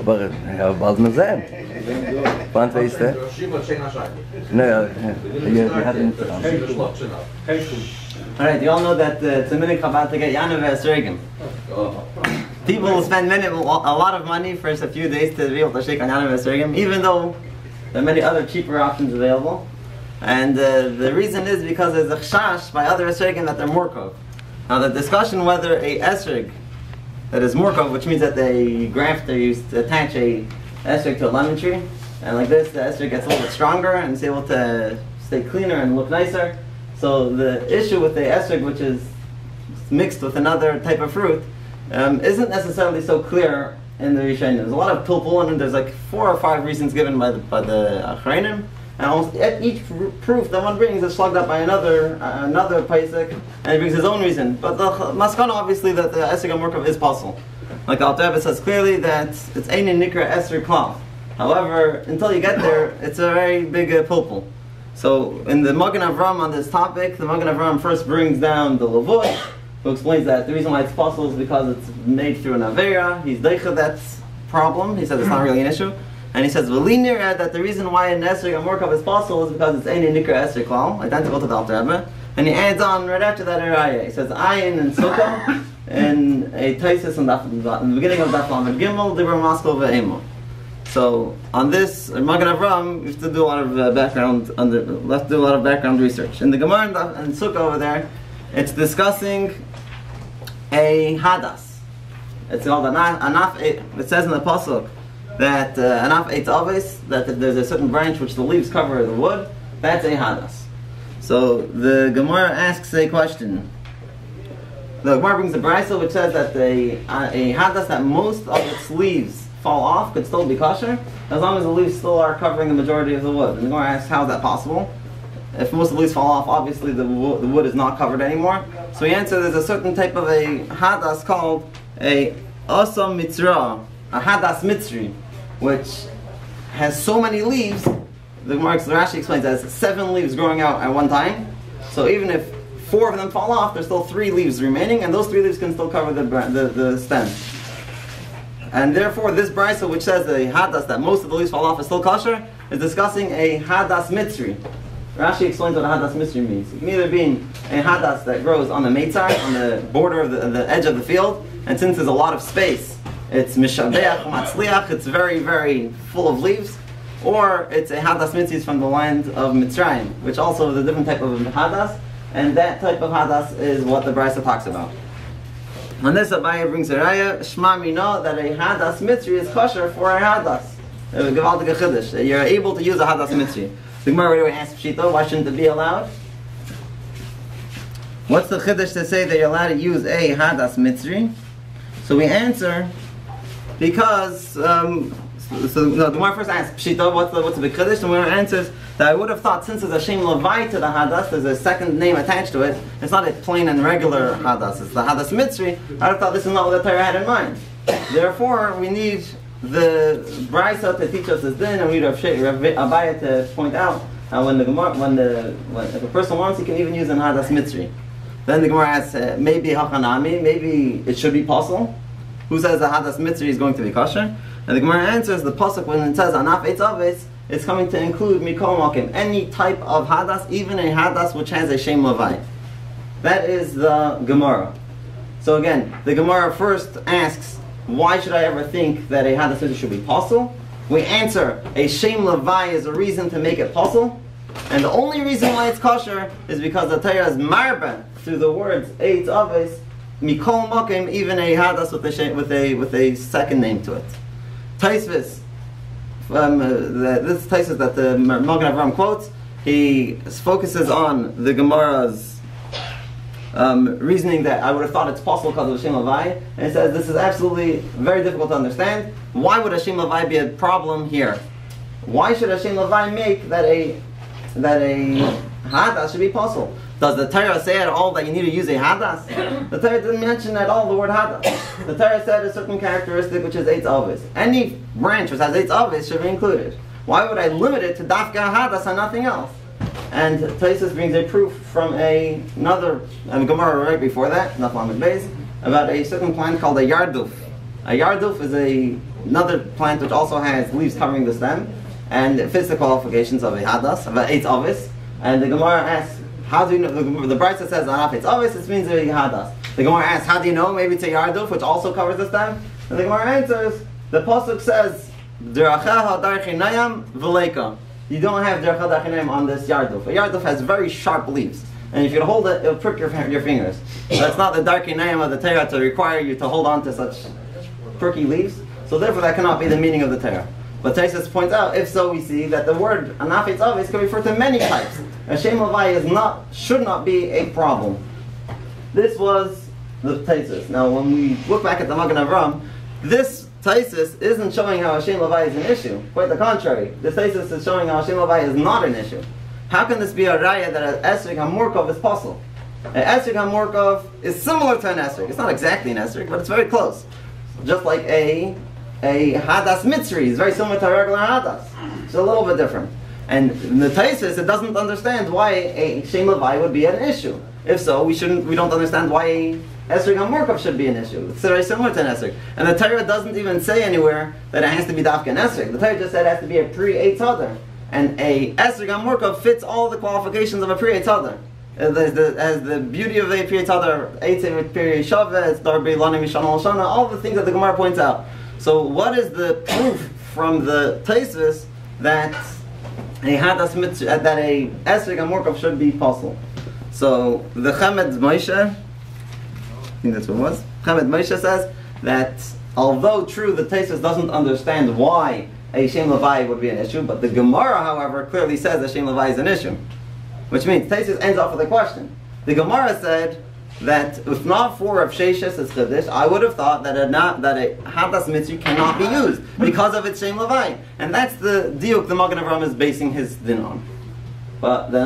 Aber bald noch sehen. Wann weißt du? No, you had an Alright, you all know that it's a minute Chabad to get Yanav Esregim. People will spend a lot of money for just a few days to be able to shake on Yanav Esregim, even though there are many other cheaper options available. And the reason is because there's a chash by other Esregim that they're morkov. Now the discussion whether a Esreg that is morkov, which means that they graft or you attach a Esreg to a lemon tree, and like this the Esreg gets a little bit stronger and is able to stay cleaner and look nicer. So the issue with the esrog, which is mixed with another type of fruit, isn't necessarily so clear in the Rishonim. There's a lot of pilpul, and there's like 4 or 5 reasons given by the Achreinim, and almost each proof that one brings is slugged up by another paisik, and he brings his own reason. But the maskana obviously that the esrog amurkav is possible. Like the Alter Rebbe says clearly that it's einin nikra esrog klal. However, until you get there, it's a very big pilpul. So in the Magen Avram on this topic, the Magen Avram first brings down the Levoy, who explains that the reason why it's possible is because it's made through an Aveira. He's deicha that problem. He says it's not really an issue. And he says, V'linir that the reason why an Esrog Amorkav is possible is because it's Eini Nikra Esrog Klal, identical to the Alter Rebbe. And he adds on right after that Araya. He says, Ayin and Sukkah, and a Taisis in the beginning of Daf Lamed Gimel, Dibur Maskal Ve'emo. So on this Magen Avram, we have to do a lot of background research. In the Gemara and Sukkah over there, it's discussing a hadas. It's called anaf. It says in the pasuk that anaf eitz aves, that if there's a certain branch which the leaves cover the wood, that's a hadas. So the Gemara asks a question. The Gemara brings a brisa which says that a hadas that most of its leaves fall off could still be kosher, as long as the leaves still are covering the majority of the wood. And the Gemara asks, how is that possible? If most of the leaves fall off, obviously the wood is not covered anymore. So we answer there's a certain type of a hadas called a asam mitzra, a hadas mitzri, which has so many leaves. The Rashi explains it has 7 leaves growing out at one time. So even if 4 of them fall off, there's still 3 leaves remaining, and those 3 leaves can still cover the stem. And therefore, this brisa, which says a hadas that most of the leaves fall off is still kosher, is discussing a hadas mitzri. Rashi explains what a hadas mitzri means. It can either be a hadas that grows on the meitzar, on the border of the edge of the field, and since there's a lot of space, it's mishadeach, matzliach, it's very, very full of leaves, or it's a hadas mitzri from the land of Mitzrayim, which also is a different type of hadas, and that type of hadas is what the brisa talks about. On this, Abaye brings a raya, Shma Mino, that a hadas mitzri is kosher for a hadas. Gewaltige chiddush. You're able to use a hadas mitzri. The Gemara right away asks Pshita, why shouldn't it be allowed? What's the chiddush to say that you're allowed to use a hadas mitzri? So we answer, because, the Gemara first asks Pshita, what's the big chiddush? And the Gemara answers that I would have thought, since there's a shem levai to the hadas, there's a second name attached to it, it's not a plain and regular hadas, it's the hadas mitzri. I would have thought this is not what the Torah had in mind. Therefore, we need the brisa to teach us this din, and we need Abaye to point out how if a person wants, he can even use an hadas mitzri. Then the Gemara asks, maybe hachanami, maybe it should be possible. Who says the hadas mitzri is going to be kosher? And the Gemara answers the pasuk when it says anaf eitz aves, it's coming to include mikol makim, any type of hadas, even a hadas which has a shem levai. That is the Gemara. So again, the Gemara first asks, why should I ever think that a hadas mitzri should be possible? We answer, a shem levai is a reason to make it possible, and the only reason why it's kosher is because the Torah is marba through the words eitz aves, mikol makim, even a hadas with a second name to it. Taisvis. This Taisus that the Magen Avram quotes, he focuses on the Gemara's reasoning that I would have thought it's possible because of Hashem Levai, and he says this is absolutely very difficult to understand. Why would Hashem Levai be a problem here? Why should Hashem Levai make that a hadas should be possible? Does the Torah say at all that you need to use a hadas? The Torah didn't mention at all the word hadas. The Torah said a certain characteristic which is eitz aves. Any branch which has eitz aves should be included. Why would I limit it to dafka hadas and nothing else? And Taisus brings a proof from another Gemara right before that, Naf Lamed Beis, about a certain plant called a yarduf. A yarduf is a another plant which also has leaves covering the stem, and it fits the qualifications of a hadas, of an eitz avis. And the Gemara asks, how do you know? The Brisa says anaf eitz avis, it means a hadas. The Gemara asks, how do you know? Maybe it's a yarduf, which also covers the stem. And the Gemara answers, the pasuk says, "Derachaha darchinayam v'leika." You don't have derachaha darchinayam on this yarduf. A yarduf has very sharp leaves, and if you hold it, it'll prick your fingers. That's not the darchinayam of the Torah to require you to hold on to such pricky leaves. So therefore, that cannot be the meaning of the Torah. But Taisus points out, if so, we see that the word anaf eitz avis can refer to many types. A shem levai should not be a problem. This was the Taisus. Now, when we look back at the Magen Avraham, this Taisus isn't showing how a shem levai is an issue. Quite the contrary. This Taisus is showing how a shem levai is not an issue. How can this be a raya that an esrik hamurkov is possible? An esrik hamurkov is similar to an esrik. It's not exactly an esrik, but it's very close. Just like a hadas mitzri is very similar to a regular hadas. It's a little bit different. And in the Taisus, it doesn't understand why a shem levai would be an issue. If so, we don't understand why a esrik hamurkov should be an issue. It's very similar to an esrik. And the Torah doesn't even say anywhere that it has to be dafka an esrik. The Torah just said it has to be a pre-eitz hadar. And a esrik hamurkov fits all the qualifications of a pre-eitz hadar. As the beauty of a pre-eitz hadar, eitz with peri shavet, darbi lani mishana l'shana, all the things that the Gemara points out. So what is the proof from the Taisus that a hadas mitzvah, that a esrik hamurkov should be possible? So the Chamed Moshe, I think that's what it was. Chamed Moshe says that although true, the Taisus doesn't understand why a shem levai would be an issue, but the Gemara, however, clearly says that shem levai is an issue. Which means Taisus ends off with a question. The Gemara said that if not for Rav Sheshes as Chiddush, I would have thought that a hadas mitzvah cannot be used because of its shem levai, and that's the diuk the Magen Avraham is basing his din on. But the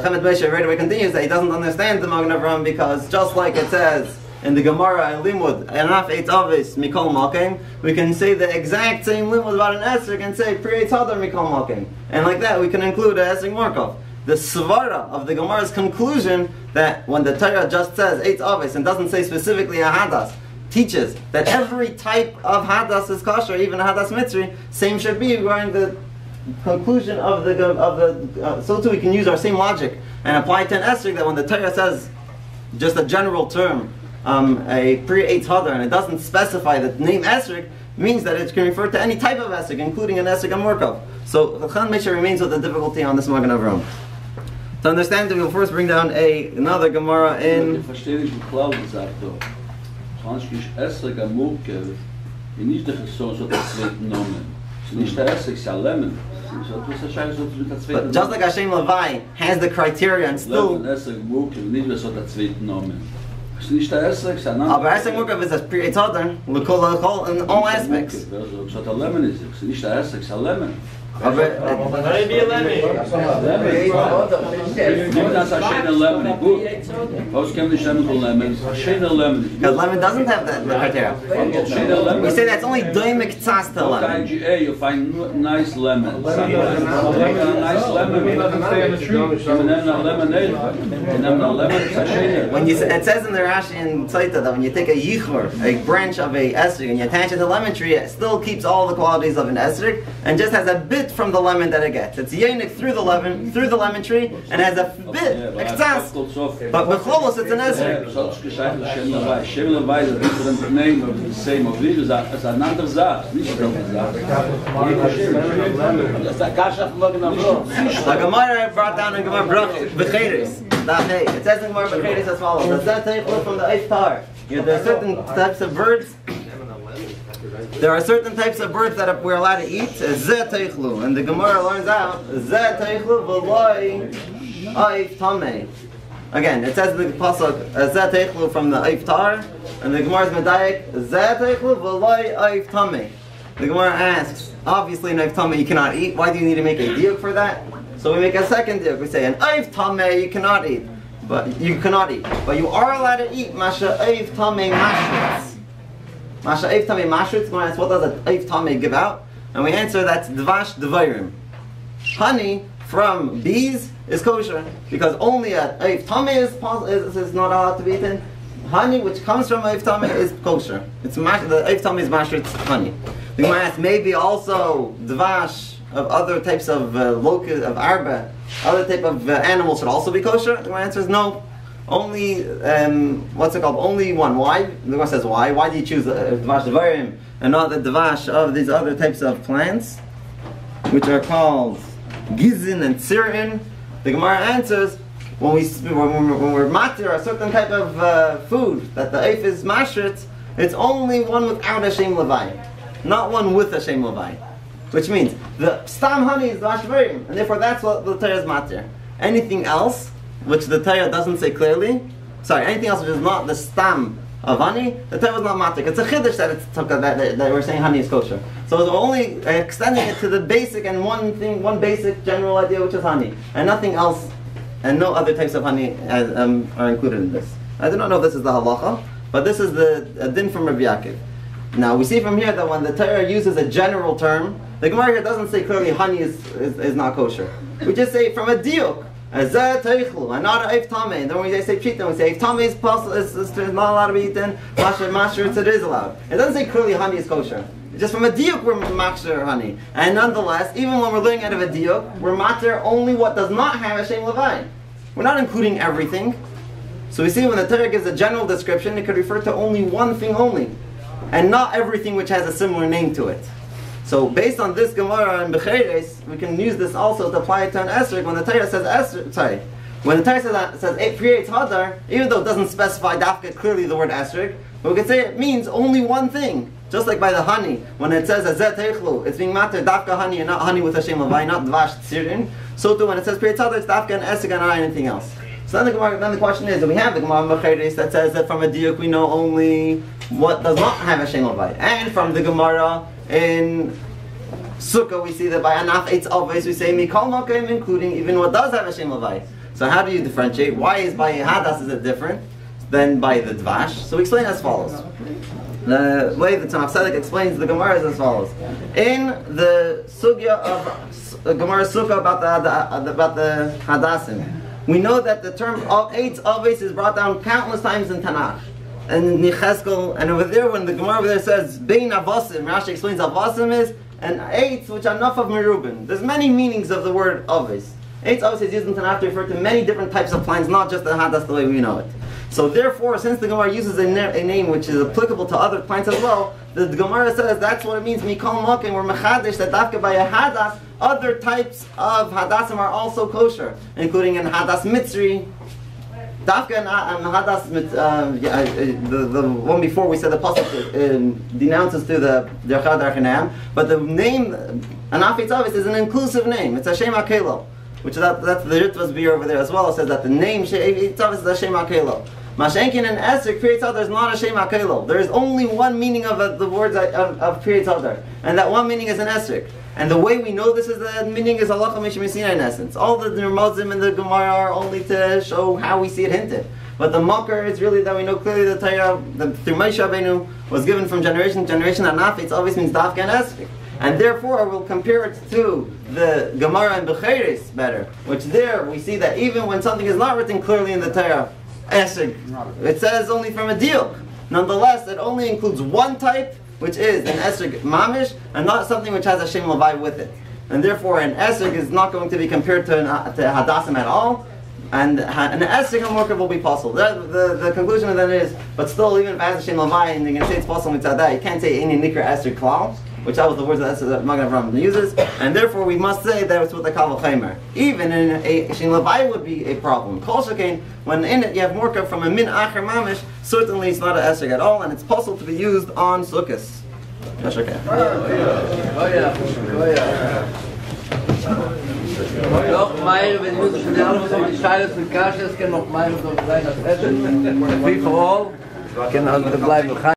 Chamed Moshe right away continues that he doesn't understand the Magen Avraham because just like it says in the Gemara in Limud, anaf eitz avis mikol malkeim, we can say the exact same limud about an esrik and say pre-eitz hadar mikol malkeim, and like that we can include a esrik markov. The svara of the Gemara's conclusion that when the Torah just says eitz avis and doesn't say specifically a hadas, teaches that every type of hadas is kosher, even a hadas mitzri. Same should be regarding the conclusion of the so too we can use our same logic and apply to an esrik that when the Torah says just a general term, a pre-eitz hadar, and it doesn't specify the name esrik, means that it can refer to any type of esrik, including an esrik hamurkov. So the Chamed Moshe remains with the difficulty on this Magen Avraham. To understand it, we'll first bring down another Gemara in. But just like Hashem Levai has the criteria and still. But Esek Murkav is a pre-eitz hadar, in all aspects. Because lemon doesn't have that criteria. We say that's only doimek tzas to lemon. You find nice lemon. Nice lemon. When you say, it says in the Rashi and Tzaita that when you take a yichur, a branch of a esrik, and you attach it to the lemon tree, it still keeps all the qualities of an esrik and just has a bit from the lemon that it gets. It's yenik through the lemon tree, and has a bit, ektzas. But b'cholos it's an esrik. Shem Levai is a different name of the same of it. It's another zah. The Gemara brought down in Gemara Brach B'cheres. It says in Gemara B'cheres as follows: Does that take from the iftar? There are certain types of birds. There are certain types of birds that we're allowed to eat. And the Gemara learns out again, it says in the pasuk from the iftar, and the Gemara's medayik the Gemara asks, obviously an iftar you cannot eat. Why do you need to make a diuk for that? So we make a second diuk. We say an iftar you cannot eat, but you are allowed to eat masha iftar mashrutz. Masha eif tamei mashrutz. When asked what does an eif tamei give out, and we answer that's dvash dvayrim. Honey from bees is kosher because only an eif tamei is not allowed to be eaten. Honey which comes from eif tamei is kosher. The eif tamei is mashrutz honey. The Gemara asks, maybe also dvash of other types of locust, of arba, other type of animals should also be kosher? The Gemara answers no. Only, Only one. Why? The Gemara says why? Why do you choose dvash devarim and not the dvash of these other types of plants, which are called gizin and tsirin? The Gemara answers, when we're matir a certain type of food that the eif is mashrit, it's only one without a shem levai, not one with a shem levai. Which means the stam honey is dvash devarim, and therefore that's what the Torah is matir. Anything else, which the Torah doesn't say clearly, anything else which is not the stam of honey, the Torah is not matir. It's a chiddush that we're saying honey is kosher. So we're only extending it to the basic and one basic general idea, which is honey, and nothing else, and no other types of honey are included in this. I do not know if this is the halacha, but this is the din from Rabbi Yaakov. Now we see from here that when the Torah uses a general term, the Gemara here doesn't say clearly honey is not kosher. We just say from a diuk, and not a eif tameh. And then when we say pshita, we say eif tameh is possible, is not allowed to be eaten. Masher it is allowed. It doesn't say clearly honey is kosher. Just from a diuk we're maksher honey. And nonetheless, even when we're learning out of a diuk, we're matter only what does not have a shem levai. We're not including everything. So we see when the Torah gives a general description, it could refer to only one thing only, and not everything which has a similar name to it. So based on this Gemara and Becheres, we can use this also to apply it to an esrog. When the Torah says when the Torah says it creates hadar, even though it doesn't specify dafka clearly the word esrog, but we could say it means only one thing. Just like by the honey, when it says azet teichlu, it's being matter dafka honey and not honey with a shem levai, not dvash tsirin. So too when it says creates hadar, it's dafka and esrog and not anything else. So then the question is, do we have the Gemara Becheres that says that from a diuk we know only what does not have a shem levai, and from the Gemara in Sukkah we see that by anaf eitz always we say mikol mokim, including even what does have a shem levai. So how do you differentiate? Why is by hadas is it different than by the dvash? So we explain as follows. The way the Tzemach Tzedek explains the Gemara is as follows. In the sugya of Gemara Sukkah about the hadasim, we know that the term of eitz always is brought down countless times in Tanakh. And Necheskel, and over there when the Gemara over there says bein avasim, Rashi explains avasim is and eitz, which are enough of merubin. There's many meanings of the word avis. Eitz avis is used in Tanakh to refer to many different types of plants, not just the hadas the way we know it. So therefore, since the Gemara uses a name which is applicable to other plants as well, the Gemara says that's what it means. Mikol mokim, we're mechadish that dafka by a hadas, other types of hadasim are also kosher, including in hadas mitzri. Dafka and hadas, the one before we said the pasuk denounces to the derchad archanam, but the name anaf eitz avis is an inclusive name. It's a shem hakelo, which that's the Ritva's beer over there as well. It says that the name eitz avis is a shem hakelo. Mashenkin and Esther creates other is not a shem hakelo. There is only one meaning of the words of creates other, and that one meaning is an Esther. And the way we know this is the meaning is halacha mishmisina in essence. All the Ramazim and the Gemara are only to show how we see it hinted. But the makar is really that we know clearly the Torah through Moshe Rabbeinu was given from generation to generation. Anaf it always means dafka and esrog. And therefore we'll compare it to the Gemara and Becheres better, which there we see that even when something is not written clearly in the Torah, esrog, it says only from a diuk. Nonetheless, it only includes one type, which is an esrog mamish, and not something which has a shem levai with it. And therefore, an esrog is not going to be compared to hadasim at all, and an esrog hamorkav will be possible. The conclusion of that is, but still, even if it has a shem levai, and you can say it's possible mitzvah that, you can't say any nikra esrog klal, which that was the words that Magen Avraham uses, and therefore we must say that it's what they call a chaymer. Even in a shem levai would be a problem. Kol shekain, when in it you have morkav from a min acher mamish, certainly it's not an esrog at all, and it's possible to be used on sukkahs. Yes, okay. Noch mehr, wenn wir schon alle so die Scheile von Kasches, kann noch mehr so sein, das Essen. Wie vor allem, können wir bleiben.